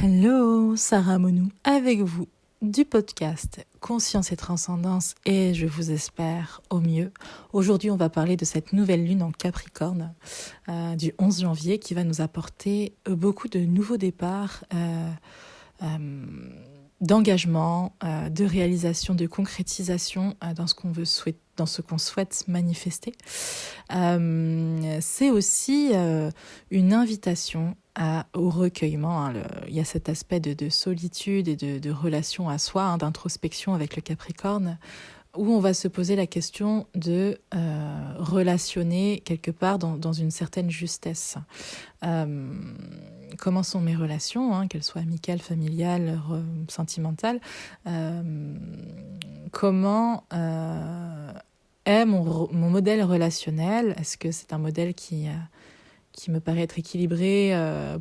Hello, Sarah Monou avec vous du podcast Conscience et Transcendance et je vous espère au mieux. Aujourd'hui, on va parler de cette nouvelle lune en Capricorne du 11 janvier qui va nous apporter beaucoup de nouveaux départs, d'engagement, de réalisation, de concrétisation dans ce qu'on veut souhaiter, dans ce qu'on souhaite manifester. C'est aussi une invitation au recueillement. Il y a cet aspect de solitude et de relation à soi, d'introspection avec le Capricorne, où on va se poser la question de relationner quelque part dans une certaine justesse. Comment sont mes relations, qu'elles soient amicales, familiales, sentimentales, comment est mon modèle relationnel. Est-ce que c'est un modèle qui me paraît être équilibré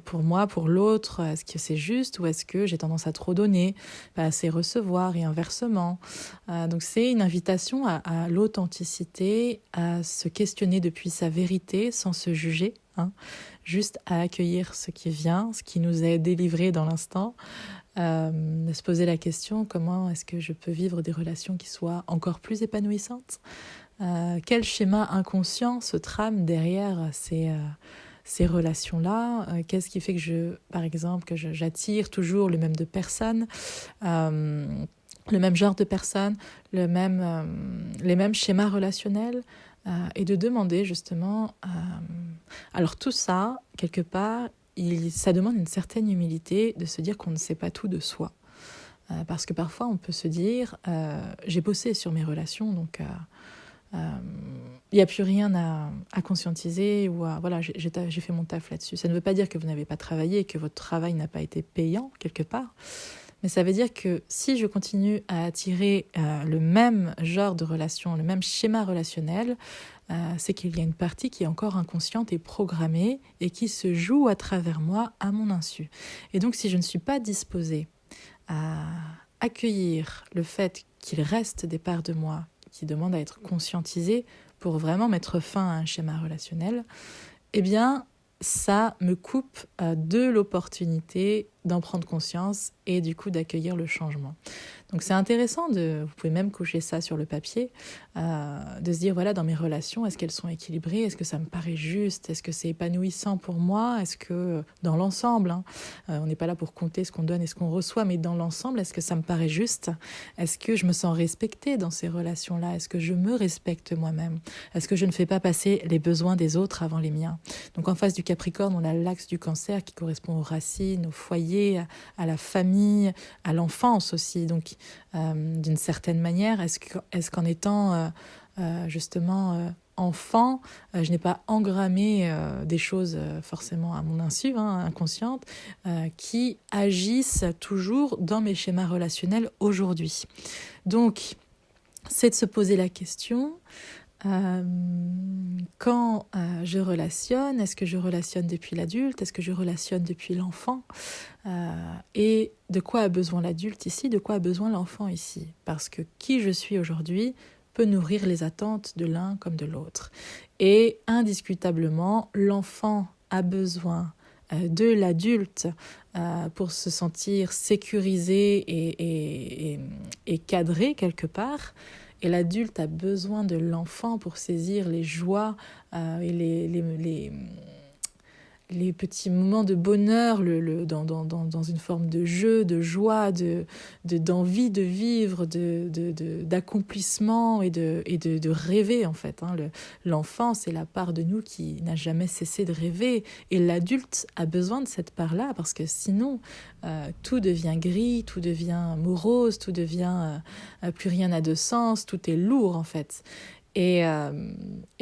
pour moi, pour l'autre? Est-ce que c'est juste ou est-ce que j'ai tendance à trop donner, pas assez recevoir et inversement? Donc c'est une invitation à l'authenticité, à se questionner depuis sa vérité sans se juger, juste à accueillir ce qui vient, ce qui nous est délivré dans l'instant, de se poser la question: comment est-ce que je peux vivre des relations qui soient encore plus épanouissantes? Quel schéma inconscient se trame derrière ces relations-là? Qu'est-ce qui fait que par exemple, j'attire toujours le même de personnes, le même genre de personnes, les mêmes schémas relationnels, et de demander justement... Alors tout ça, quelque part, ça demande une certaine humilité de se dire qu'on ne sait pas tout de soi. Parce que parfois on peut se dire j'ai bossé sur mes relations, donc il n'y a plus rien à conscientiser, ou voilà, j'ai fait mon taf là-dessus. Ça ne veut pas dire que vous n'avez pas travaillé et que votre travail n'a pas été payant quelque part, mais ça veut dire que si je continue à attirer le même genre de relation, le même schéma relationnel, c'est qu'il y a une partie qui est encore inconsciente et programmée et qui se joue à travers moi à mon insu. Et donc si je ne suis pas disposée à accueillir le fait qu'il reste des parts de moi qui demandent à être conscientisées pour vraiment mettre fin à un schéma relationnel, eh bien ça me coupe de l'opportunité d'en prendre conscience et du coup d'accueillir le changement. Donc c'est intéressant, vous pouvez même coucher ça sur le papier, de se dire voilà, dans mes relations, est-ce qu'elles sont équilibrées? Est-ce que ça me paraît juste? Est-ce que c'est épanouissant pour moi? Est-ce que dans l'ensemble, on n'est pas là pour compter ce qu'on donne et ce qu'on reçoit, mais dans l'ensemble, est-ce que ça me paraît juste? Est-ce que je me sens respectée dans ces relations-là? Est-ce que je me respecte moi-même? Est-ce que je ne fais pas passer les besoins des autres avant les miens? Donc en face du Capricorne, on a l'axe du Cancer qui correspond aux racines, au foyer, à la famille, à l'enfance aussi. Donc d'une certaine manière, est-ce qu'en étant justement enfant, je n'ai pas engrammé des choses forcément à mon insu, inconscientes, qui agissent toujours dans mes schémas relationnels aujourd'hui. Donc, c'est de se poser la question... quand je relationne, est-ce que je relationne depuis l'adulte? Est-ce que je relationne depuis l'enfant? Et de quoi a besoin l'adulte ici? De quoi a besoin l'enfant ici? Parce que qui je suis aujourd'hui peut nourrir les attentes de l'un comme de l'autre. Et indiscutablement, l'enfant a besoin de l'adulte pour se sentir sécurisé et cadré quelque part. Et l'adulte a besoin de l'enfant pour saisir les joies et les petits moments de bonheur dans une forme de jeu, de joie, d'envie de vivre, d'accomplissement et de rêver en fait. L'enfant, c'est la part de nous qui n'a jamais cessé de rêver. Et l'adulte a besoin de cette part-là parce que sinon, tout devient gris, tout devient morose, tout devient... plus rien n'a de sens, tout est lourd en fait. Et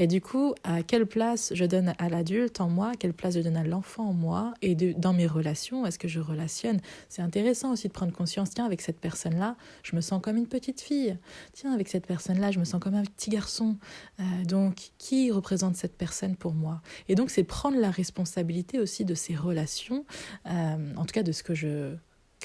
du coup, à quelle place je donne à l'adulte en moi, quelle place je donne à l'enfant en moi, et dans mes relations, est-ce que je relationne? C'est intéressant aussi de prendre conscience, tiens, avec cette personne-là, je me sens comme une petite fille. Tiens, avec cette personne-là, je me sens comme un petit garçon. Donc, qui représente cette personne pour moi? Et donc, c'est prendre la responsabilité aussi de ces relations, en tout cas de ce que je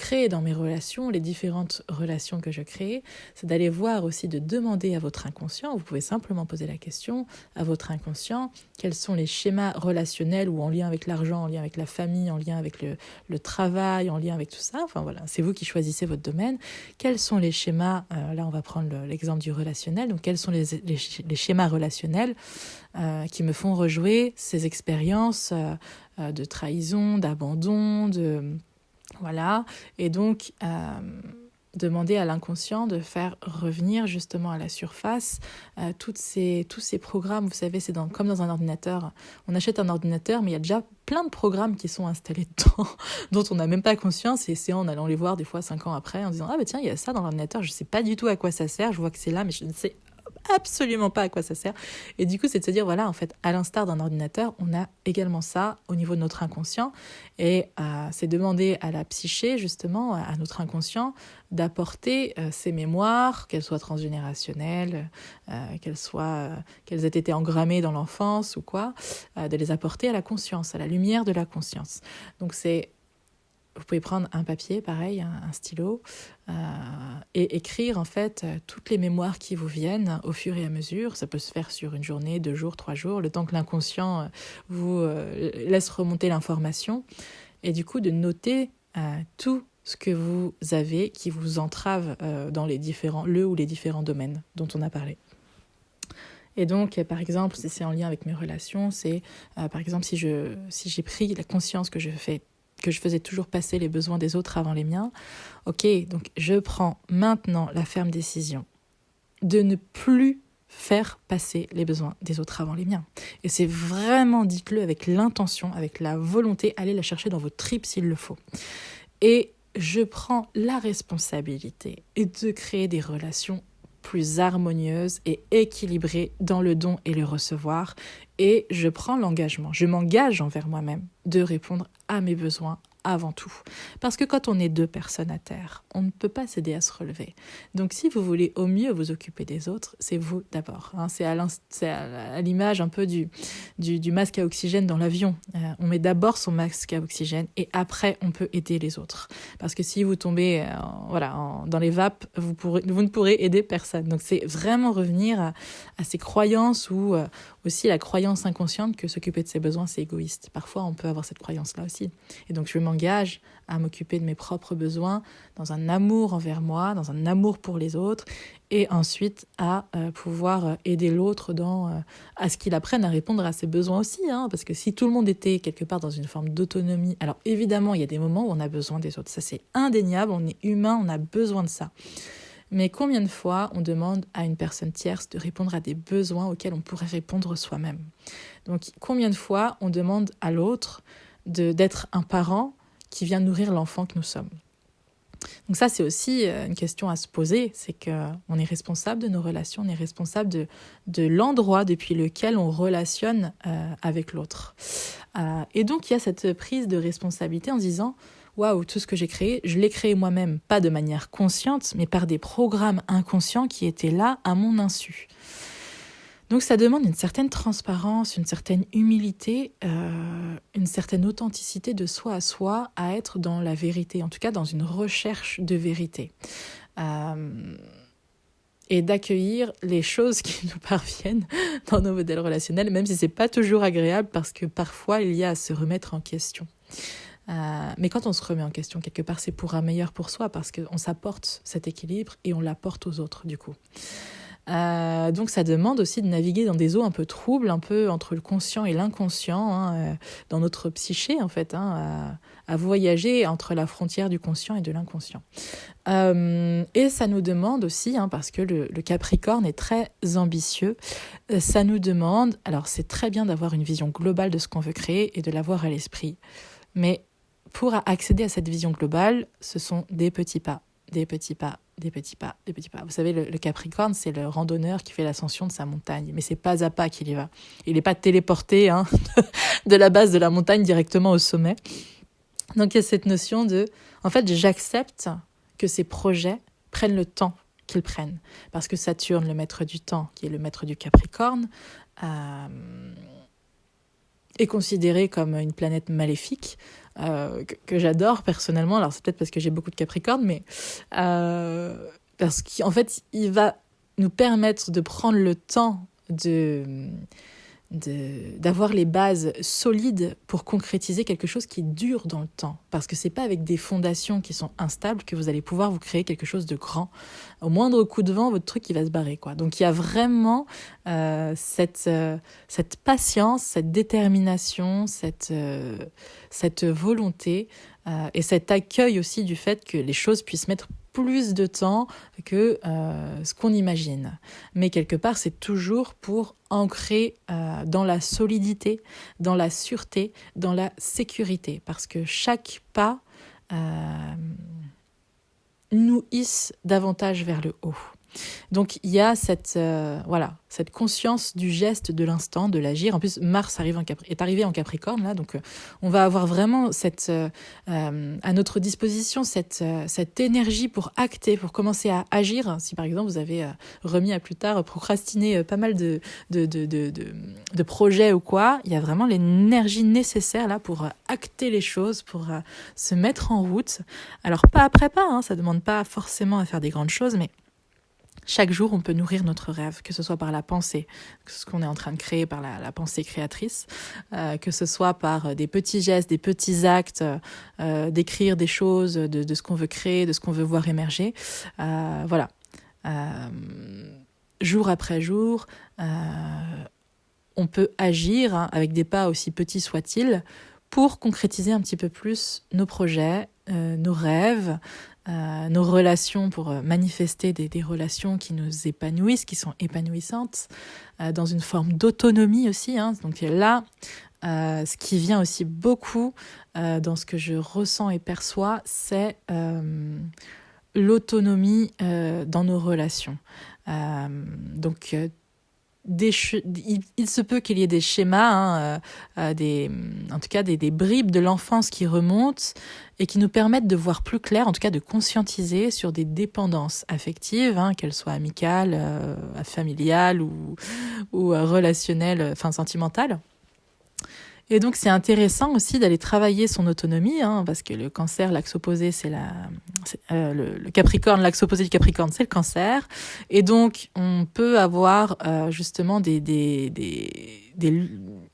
crée dans mes relations, les différentes relations que je crée, c'est d'aller voir aussi, de demander à votre inconscient, vous pouvez simplement poser la question à votre inconscient, quels sont les schémas relationnels ou en lien avec l'argent, en lien avec la famille, en lien avec le travail, en lien avec tout ça, enfin voilà, c'est vous qui choisissez votre domaine, quels sont les schémas, là on va prendre l'exemple du relationnel, donc quels sont les schémas relationnels qui me font rejouer ces expériences de trahison, d'abandon, voilà, et donc demander à l'inconscient de faire revenir justement à la surface tous ces programmes. Vous savez, c'est comme dans un ordinateur. On achète un ordinateur, mais il y a déjà plein de programmes qui sont installés dedans, dont on n'a même pas conscience, et c'est en allant les voir des fois 5 ans après, en disant « Ah bah tiens, il y a ça dans l'ordinateur, je ne sais pas du tout à quoi ça sert, je vois que c'est là, mais je ne sais absolument pas à quoi ça sert. » Et du coup, c'est de se dire, voilà, en fait, à l'instar d'un ordinateur, on a également ça au niveau de notre inconscient. Et c'est demander à la psyché, justement, à notre inconscient, d'apporter ces mémoires, qu'elles soient transgénérationnelles, qu'elles aient été engrammées dans l'enfance ou quoi, de les apporter à la conscience, à la lumière de la conscience. Donc vous pouvez prendre un papier, pareil, un stylo, et écrire en fait toutes les mémoires qui vous viennent au fur et à mesure. Ça peut se faire sur une journée, 2 jours, 3 jours, le temps que l'inconscient vous laisse remonter l'information. Et du coup, de noter tout ce que vous avez qui vous entrave dans les différents domaines dont on a parlé. Et donc, par exemple, si c'est en lien avec mes relations, c'est par exemple si j'ai pris la conscience que je faisais toujours passer les besoins des autres avant les miens. Ok, donc je prends maintenant la ferme décision de ne plus faire passer les besoins des autres avant les miens. Et c'est vraiment, dites-le avec l'intention, avec la volonté, allez la chercher dans vos tripes s'il le faut. Et je prends la responsabilité de créer des relations plus harmonieuses et équilibrées dans le don et le recevoir. Et je prends l'engagement, je m'engage envers moi-même de répondre à mes besoins avant tout. Parce que quand on est 2 personnes à terre, on ne peut pas s'aider à se relever. Donc si vous voulez au mieux vous occuper des autres, c'est vous d'abord. C'est à l'image un peu du masque à oxygène dans l'avion. On met d'abord son masque à oxygène et après on peut aider les autres. Parce que si vous tombez dans les vapes, vous ne pourrez aider personne. Donc c'est vraiment revenir à ces croyances ou aussi la croyance inconsciente que s'occuper de ses besoins, c'est égoïste. Parfois, on peut avoir cette croyance-là aussi. Et donc, je m'engage à m'occuper de mes propres besoins dans un amour envers moi, dans un amour pour les autres, et ensuite à pouvoir aider l'autre à ce qu'il apprenne à répondre à ses besoins aussi. Parce que si tout le monde était quelque part dans une forme d'autonomie, alors évidemment, il y a des moments où on a besoin des autres. Ça, c'est indéniable, on est humain, on a besoin de ça. Mais combien de fois on demande à une personne tierce de répondre à des besoins auxquels on pourrait répondre soi-même? Donc, combien de fois on demande à l'autre d'être un parent qui vient nourrir l'enfant que nous sommes? Donc ça, c'est aussi une question à se poser, c'est qu'on est responsable de nos relations, on est responsable de l'endroit depuis lequel on relationne avec l'autre. Et donc, il y a cette prise de responsabilité en se disant « Waouh, tout ce que j'ai créé, je l'ai créé moi-même, pas de manière consciente, mais par des programmes inconscients qui étaient là à mon insu. » Donc ça demande une certaine transparence, une certaine humilité, une certaine authenticité de soi à soi à être dans la vérité, en tout cas dans une recherche de vérité. Et d'accueillir les choses qui nous parviennent dans nos modèles relationnels, même si c'est pas toujours agréable parce que parfois il y a à se remettre en question. Mais quand on se remet en question quelque part, c'est pour un meilleur pour soi parce qu'on s'apporte cet équilibre et on l'apporte aux autres du coup. Donc ça demande aussi de naviguer dans des eaux un peu troubles, un peu entre le conscient et l'inconscient, dans notre psyché en fait, à voyager entre la frontière du conscient et de l'inconscient. Et ça nous demande aussi, parce que le Capricorne est très ambitieux, ça nous demande, alors c'est très bien d'avoir une vision globale de ce qu'on veut créer et de l'avoir à l'esprit, mais pour accéder à cette vision globale, ce sont des petits pas, des petits pas, des petits pas, des petits pas. Vous savez, le Capricorne, c'est le randonneur qui fait l'ascension de sa montagne, mais c'est pas à pas qu'il y va. Il n'est pas téléporté de la base de la montagne directement au sommet. Donc il y a cette notion de, en fait, j'accepte que ces projets prennent le temps qu'ils prennent. Parce que Saturne, le maître du temps, qui est le maître du Capricorne, est considérée comme une planète maléfique, que j'adore personnellement. Alors c'est peut-être parce que j'ai beaucoup de Capricorne, mais parce qu'en fait, il va nous permettre de prendre le temps d'avoir les bases solides pour concrétiser quelque chose qui dure dans le temps. Parce que c'est pas avec des fondations qui sont instables que vous allez pouvoir vous créer quelque chose de grand. Au moindre coup de vent, votre truc il va se barrer, quoi. Donc il y a vraiment cette patience, cette détermination, cette volonté et cet accueil aussi du fait que les choses puissent mettre plus de temps que ce qu'on imagine. Mais quelque part, c'est toujours pour ancrer dans la solidité, dans la sûreté, dans la sécurité. Parce que chaque pas nous hisse davantage vers le haut. Donc il y a cette conscience du geste, de l'instant, de l'agir. En plus, Mars est arrivé en Capricorne, là, donc on va avoir vraiment à notre disposition cette énergie pour acter, pour commencer à agir. Si par exemple vous avez remis à plus tard, procrastiné pas mal de projets ou quoi, il y a vraiment l'énergie nécessaire là pour acter les choses, pour se mettre en route. Alors pas après pas, hein, ça ne demande pas forcément à faire des grandes choses, mais chaque jour, on peut nourrir notre rêve, que ce soit par la pensée, ce qu'on est en train de créer par la pensée créatrice, que ce soit par des petits gestes, des petits actes, d'écrire des choses, de ce qu'on veut créer, de ce qu'on veut voir émerger. Voilà. Jour après jour, on peut agir avec des pas aussi petits soient-ils pour concrétiser un petit peu plus nos projets, nos rêves, nos relations, pour manifester des relations qui nous épanouissent, qui sont épanouissantes, dans une forme d'autonomie aussi. Hein. Donc là, ce qui vient aussi beaucoup dans ce que je ressens et perçois, c'est l'autonomie dans nos relations. Donc il se peut qu'il y ait des schémas, en tout cas des bribes de l'enfance qui remontent et qui nous permettent de voir plus clair, en tout cas de conscientiser sur des dépendances affectives, qu'elles soient amicales, familiales ou relationnelles, sentimentales. Et donc c'est intéressant aussi d'aller travailler son autonomie, parce que le cancer, l'axe opposé, le Capricorne, l'axe opposé du Capricorne, c'est le cancer. Et donc on peut avoir justement une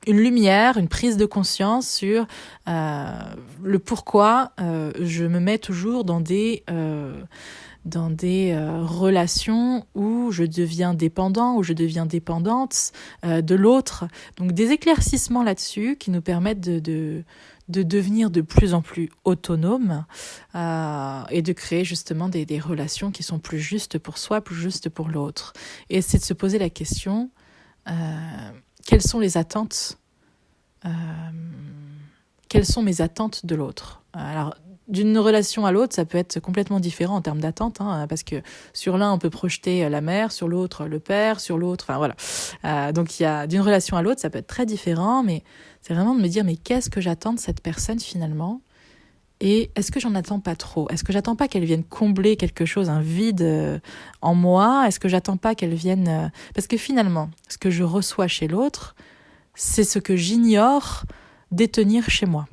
lumière, une prise de conscience sur le pourquoi je me mets toujours dans des relations où je deviens dépendant, où je deviens dépendante de l'autre. Donc des éclaircissements là-dessus qui nous permettent de devenir de plus en plus autonomes et de créer justement des relations qui sont plus justes pour soi, plus justes pour l'autre. Et c'est de se poser la question, quelles sont les attentes quelles sont mes attentes de l'autre? Alors, d'une relation à l'autre, ça peut être complètement différent en termes d'attente, parce que sur l'un, on peut projeter la mère, sur l'autre, le père, sur l'autre, voilà. Donc, il y a d'une relation à l'autre, ça peut être très différent, mais c'est vraiment de me dire, mais qu'est-ce que j'attends de cette personne finalement? Et est-ce que j'en attends pas trop? Est-ce que j'attends pas qu'elle vienne combler quelque chose, un vide en moi? Est-ce que j'attends pas qu'elle vienne... Parce que finalement, ce que je reçois chez l'autre, c'est ce que j'ignore détenir chez moi.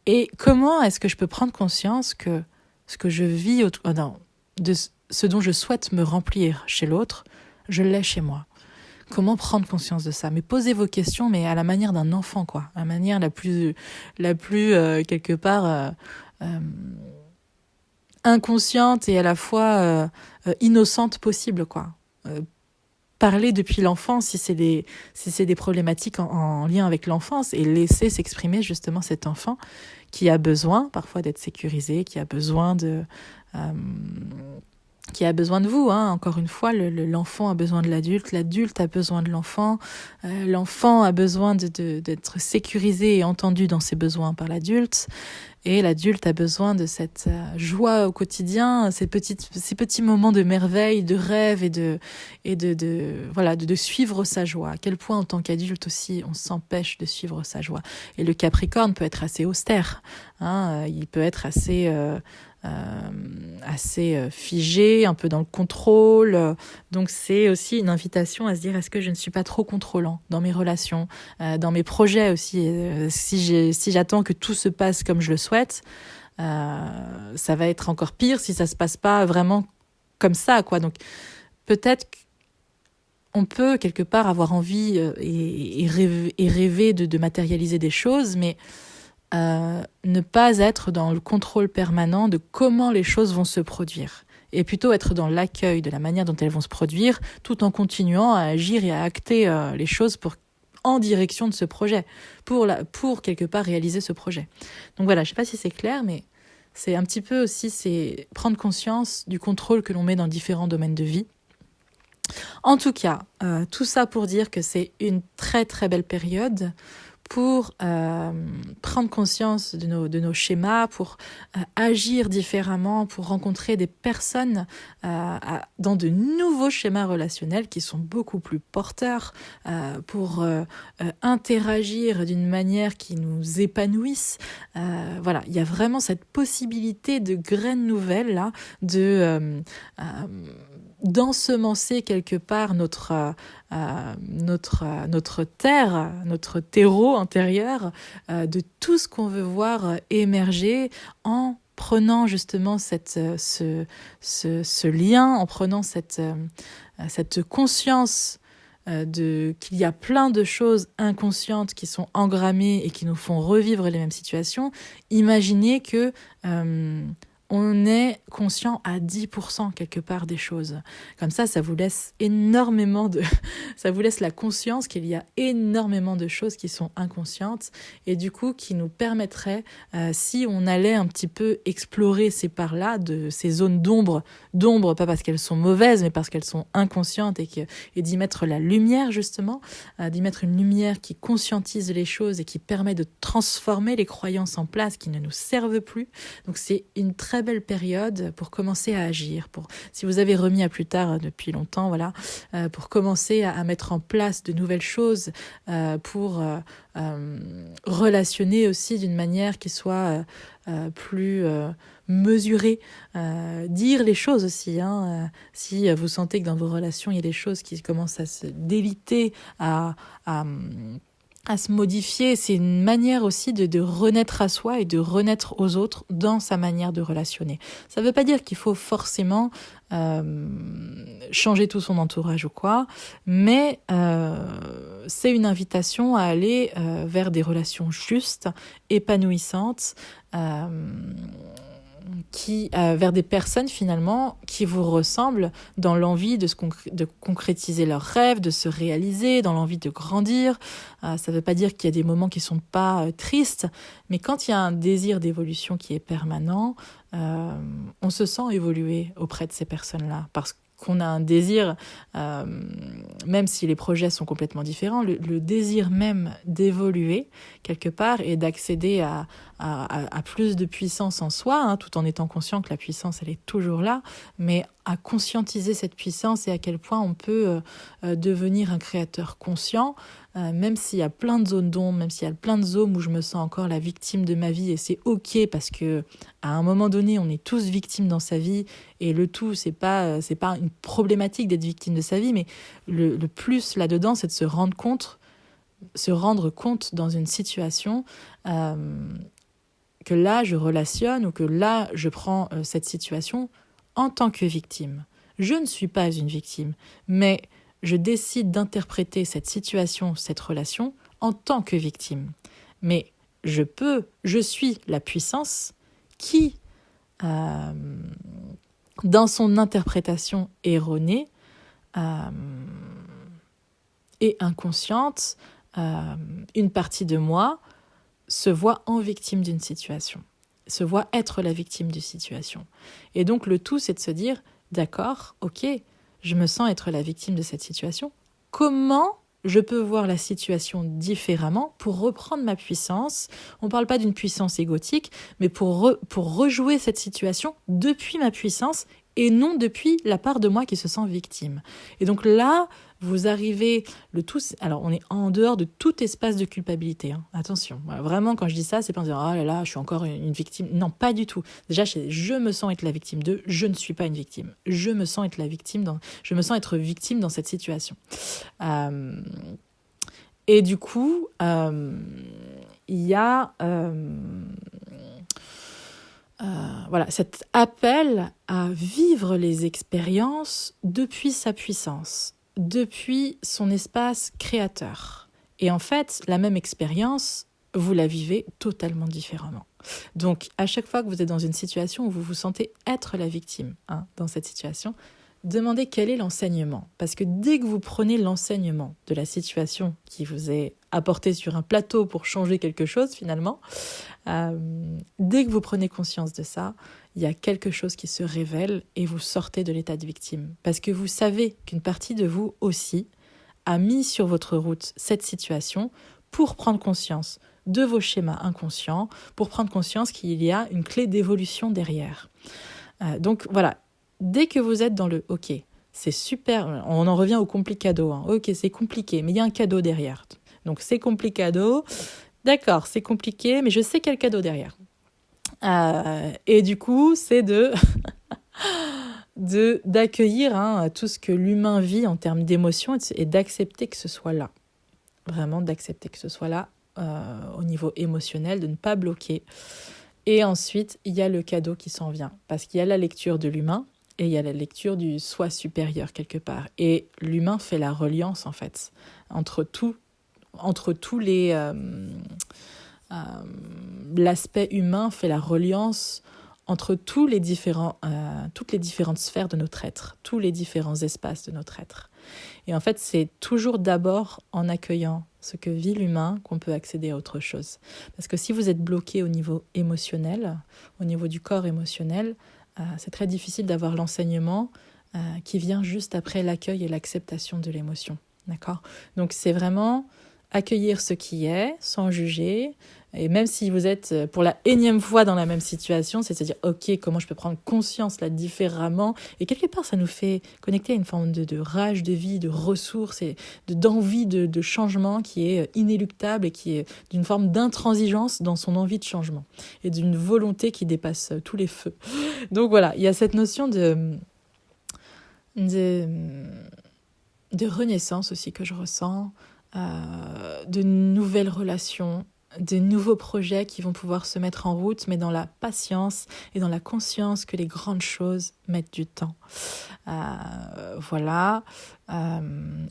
Et comment est-ce que je peux prendre conscience que ce que je vis, de ce dont je souhaite me remplir chez l'autre, je l'ai chez moi? Comment prendre conscience de ça? Mais posez vos questions, mais à la manière d'un enfant, quoi. À la manière la plus quelque part inconsciente et à la fois innocente possible, quoi. Parler depuis l'enfance si c'est des problématiques en lien avec l'enfance et laisser s'exprimer justement cet enfant qui a besoin parfois d'être sécurisé, qui a besoin de vous, Encore une fois, l'enfant a besoin de l'adulte a besoin de l'enfant a besoin d'être sécurisé et entendu dans ses besoins par l'adulte, et l'adulte a besoin de cette joie au quotidien, ces petits moments de merveille, de rêve et de suivre sa joie. À quel point en tant qu'adulte aussi on s'empêche de suivre sa joie. Et le Capricorne peut être assez austère, il peut être assez assez figé, un peu dans le contrôle. Donc c'est aussi une invitation à se dire, est-ce que je ne suis pas trop contrôlant dans mes relations, dans mes projets aussi. Si j'attends que tout se passe comme je le souhaite, ça va être encore pire si ça se passe pas vraiment comme ça, quoi. Donc peut-être on peut quelque part avoir envie et rêver de matérialiser des choses, mais ne pas être dans le contrôle permanent de comment les choses vont se produire, et plutôt être dans l'accueil de la manière dont elles vont se produire, tout en continuant à agir et à acter les choses en direction de ce projet, pour quelque part réaliser ce projet. Donc voilà, je ne sais pas si c'est clair, mais c'est un petit peu aussi c'est prendre conscience du contrôle que l'on met dans différents domaines de vie. En tout cas, tout ça pour dire que c'est une très très belle période pour prendre conscience de nos schémas, pour agir différemment, pour rencontrer des personnes dans de nouveaux schémas relationnels qui sont beaucoup plus porteurs, pour interagir d'une manière qui nous épanouisse. Voilà, il y a vraiment cette possibilité de graines nouvelles là, d'ensemencer quelque part notre terre, notre terreau intérieur, de tout ce qu'on veut voir émerger en prenant justement ce lien, en prenant cette conscience qu'il y a plein de choses inconscientes qui sont engrammées et qui nous font revivre les mêmes situations. Imaginez que on est conscient à 10% quelque part des choses. Comme ça vous laisse ça vous laisse la conscience qu'il y a énormément de choses qui sont inconscientes, et du coup qui nous permettraient, si on allait un petit peu explorer ces parts-là, ces zones d'ombre, pas parce qu'elles sont mauvaises, mais parce qu'elles sont inconscientes, et d'y mettre la lumière justement, d'y mettre une lumière qui conscientise les choses et qui permet de transformer les croyances en place qui ne nous servent plus. Donc c'est une très belle période pour commencer à agir. Si vous avez remis à plus tard depuis longtemps, voilà, pour commencer à mettre en place de nouvelles choses, pour relationner aussi d'une manière qui soit plus mesurée, dire les choses aussi. Si vous sentez que dans vos relations il y a des choses qui commencent à se déliter, à se modifier, c'est une manière aussi de renaître à soi et de renaître aux autres dans sa manière de relationner. Ça ne veut pas dire qu'il faut forcément changer tout son entourage ou quoi, mais c'est une invitation à aller vers des relations justes, épanouissantes, vers des personnes finalement qui vous ressemblent, dans l'envie de concrétiser leurs rêves, de se réaliser, dans l'envie de grandir. Ça ne veut pas dire qu'il y a des moments qui ne sont pas tristes, mais quand il y a un désir d'évolution qui est permanent, on se sent évoluer auprès de ces personnes-là, parce qu'on a un désir, même si les projets sont complètement différents, le désir même d'évoluer quelque part et d'accéder à plus de puissance en soi, tout en étant conscient que la puissance elle est toujours là, mais à conscientiser cette puissance et à quel point on peut devenir un créateur conscient, même s'il y a plein de zones d'ombre, même s'il y a plein de zones où je me sens encore la victime de ma vie, et c'est ok parce que à un moment donné on est tous victimes dans sa vie, et le tout c'est pas une problématique d'être victime de sa vie, mais le plus là-dedans c'est de se rendre compte dans une situation que là je relationne, ou que là je prends cette situation en tant que victime. Je ne suis pas une victime, mais je décide d'interpréter cette situation, cette relation en tant que victime. Mais je suis la puissance qui, dans son interprétation erronée et inconsciente, une partie de moi se voit en victime d'une situation, se voit être la victime d'une situation. Et donc le tout, c'est de se dire, d'accord, ok, je me sens être la victime de cette situation. Comment je peux voir la situation différemment pour reprendre ma puissance? On ne parle pas d'une puissance égotique, mais pour rejouer cette situation depuis ma puissance et non depuis la part de moi qui se sent victime. Et donc là, vous arrivez, alors on est en dehors de tout espace de culpabilité, hein. Attention, voilà, vraiment quand je dis ça, c'est pas en disant « Oh là là, je suis encore une victime ». Non, pas du tout. Déjà, je me sens être la victime de, je ne suis pas une victime. Je me sens être je me sens être victime dans cette situation. Et du coup, il y a voilà, cet appel à vivre les expériences depuis sa puissance, depuis son espace créateur. Et en fait, la même expérience, vous la vivez totalement différemment. Donc, à chaque fois que vous êtes dans une situation où vous vous sentez être la victime, dans cette situation, demandez quel est l'enseignement. Parce que dès que vous prenez l'enseignement de la situation qui vous est apportée sur un plateau pour changer quelque chose finalement, dès que vous prenez conscience de ça, il y a quelque chose qui se révèle et vous sortez de l'état de victime. Parce que vous savez qu'une partie de vous aussi a mis sur votre route cette situation pour prendre conscience de vos schémas inconscients, pour prendre conscience qu'il y a une clé d'évolution derrière. Donc voilà, dès que vous êtes dans le « ok », c'est super, on en revient au complicado, hein. Ok, c'est compliqué, mais il y a un cadeau derrière. Donc c'est complicado, d'accord, c'est compliqué, mais je sais quel cadeau derrière. Et du coup, c'est d'accueillir tout ce que l'humain vit en termes d'émotions et d'accepter que ce soit là. Vraiment d'accepter que ce soit là au niveau émotionnel, de ne pas bloquer. Et ensuite, il y a le cadeau qui s'en vient. Parce qu'il y a la lecture de l'humain et il y a la lecture du soi supérieur quelque part. Et l'humain fait la reliance, en fait, entre tous les... l'aspect humain fait la reliance entre toutes les différentes sphères de notre être, tous les différents espaces de notre être. Et en fait, c'est toujours d'abord en accueillant ce que vit l'humain qu'on peut accéder à autre chose. Parce que si vous êtes bloqué au niveau émotionnel, au niveau du corps émotionnel, c'est très difficile d'avoir l'enseignement qui vient juste après l'accueil et l'acceptation de l'émotion. D'accord ? Donc c'est vraiment accueillir ce qui est, sans juger. Et même si vous êtes pour la énième fois dans la même situation, c'est de se dire, ok, comment je peux prendre conscience là différemment. Et quelque part, ça nous fait connecter à une forme de rage de vie, de ressources et d'envie de changement qui est inéluctable et qui est d'une forme d'intransigeance dans son envie de changement et d'une volonté qui dépasse tous les feux. Donc voilà, il y a cette notion de renaissance aussi que je ressens, de nouvelles relations, de nouveaux projets qui vont pouvoir se mettre en route, mais dans la patience et dans la conscience que les grandes choses mettent du temps. Voilà.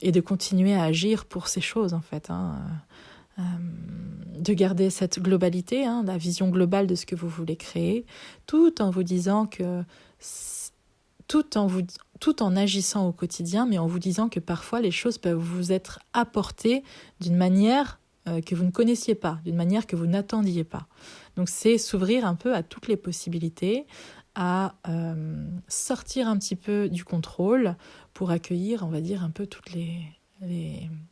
Et de continuer à agir pour ces choses, en fait. De garder cette globalité, la vision globale de ce que vous voulez créer, tout en vous disant que... tout en agissant au quotidien, mais en vous disant que parfois les choses peuvent vous être apportées d'une manière que vous ne connaissiez pas, d'une manière que vous n'attendiez pas. Donc c'est s'ouvrir un peu à toutes les possibilités, à sortir un petit peu du contrôle pour accueillir, on va dire, un peu toutes les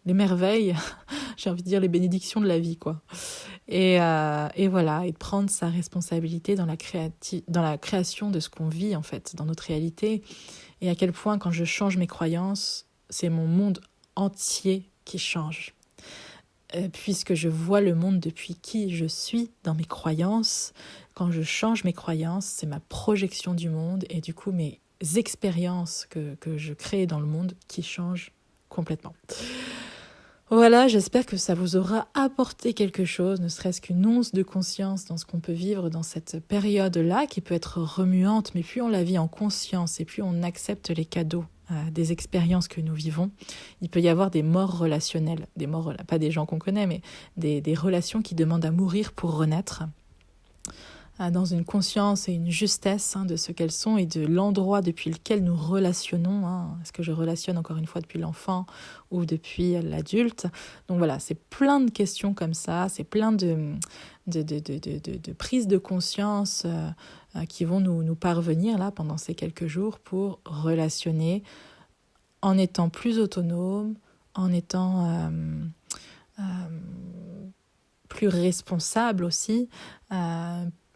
merveilles, j'ai envie de dire les bénédictions de la vie, quoi. Et voilà, et de prendre sa responsabilité dans la création de ce qu'on vit, en fait, dans notre réalité. Et à quel point, quand je change mes croyances, c'est mon monde entier qui change. Puisque je vois le monde depuis qui je suis dans mes croyances. Quand je change mes croyances, c'est ma projection du monde et du coup mes expériences que je crée dans le monde qui changent complètement. Voilà, j'espère que ça vous aura apporté quelque chose, ne serait-ce qu'une once de conscience dans ce qu'on peut vivre dans cette période-là qui peut être remuante, mais plus on la vit en conscience et plus on accepte les cadeaux des expériences que nous vivons, il peut y avoir des morts relationnelles, des morts, pas des gens qu'on connaît, mais des relations qui demandent à mourir pour renaître, dans une conscience et une justesse de ce qu'elles sont et de l'endroit depuis lequel nous relationnons. Est-ce que je relationne encore une fois depuis l'enfant ou depuis l'adulte? Donc voilà, c'est plein de questions comme ça, c'est plein de prises de conscience qui vont nous parvenir là pendant ces quelques jours pour relationner en étant plus autonome, en étant plus responsable aussi,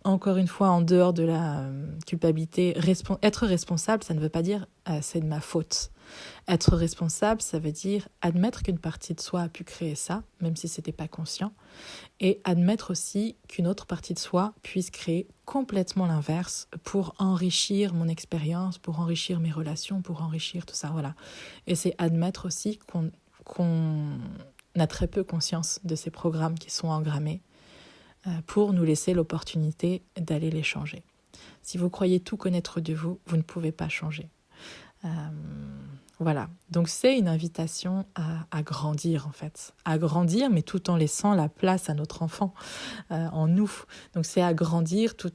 encore une fois, en dehors de la culpabilité, être responsable, ça ne veut pas dire c'est de ma faute. Être responsable, ça veut dire admettre qu'une partie de soi a pu créer ça, même si ce n'était pas conscient, et admettre aussi qu'une autre partie de soi puisse créer complètement l'inverse pour enrichir mon expérience, pour enrichir mes relations, pour enrichir tout ça. Voilà. Et c'est admettre aussi qu'on a très peu conscience de ces programmes qui sont engrammés pour nous laisser l'opportunité d'aller les changer. Si vous croyez tout connaître de vous, vous ne pouvez pas changer. Voilà, donc c'est une invitation à grandir en fait, à grandir mais tout en laissant la place à notre enfant en nous. Donc c'est à grandir tout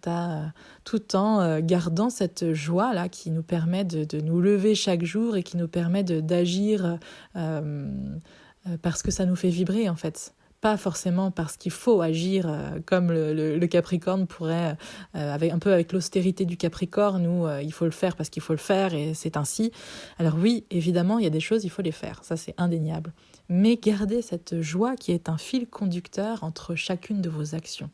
en gardant cette joie là qui nous permet de nous lever chaque jour et qui nous permet d'agir parce que ça nous fait vibrer en fait. Pas forcément parce qu'il faut agir comme le Capricorne pourrait, avec l'austérité du Capricorne, où il faut le faire parce qu'il faut le faire et c'est ainsi. Alors oui, évidemment, il y a des choses, il faut les faire, ça c'est indéniable. Mais gardez cette joie qui est un fil conducteur entre chacune de vos actions.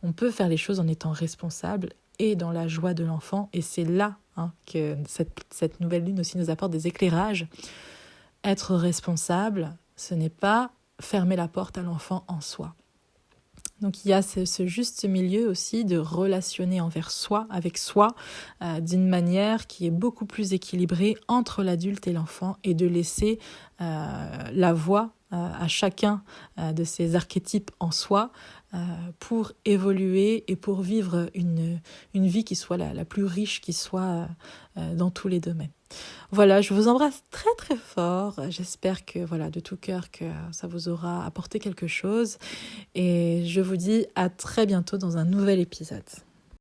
On peut faire les choses en étant responsable et dans la joie de l'enfant, et c'est là que cette nouvelle lune aussi nous apporte des éclairages. Être responsable, ce n'est pas fermer la porte à l'enfant en soi. Donc il y a ce juste milieu aussi de relationner envers soi, avec soi, d'une manière qui est beaucoup plus équilibrée entre l'adulte et l'enfant, et de laisser la voix à chacun de ces archétypes en soi pour évoluer et pour vivre une vie qui soit la plus riche, qui soit dans tous les domaines. Voilà, je vous embrasse très très fort. J'espère que de tout cœur que ça vous aura apporté quelque chose. Et je vous dis à très bientôt dans un nouvel épisode.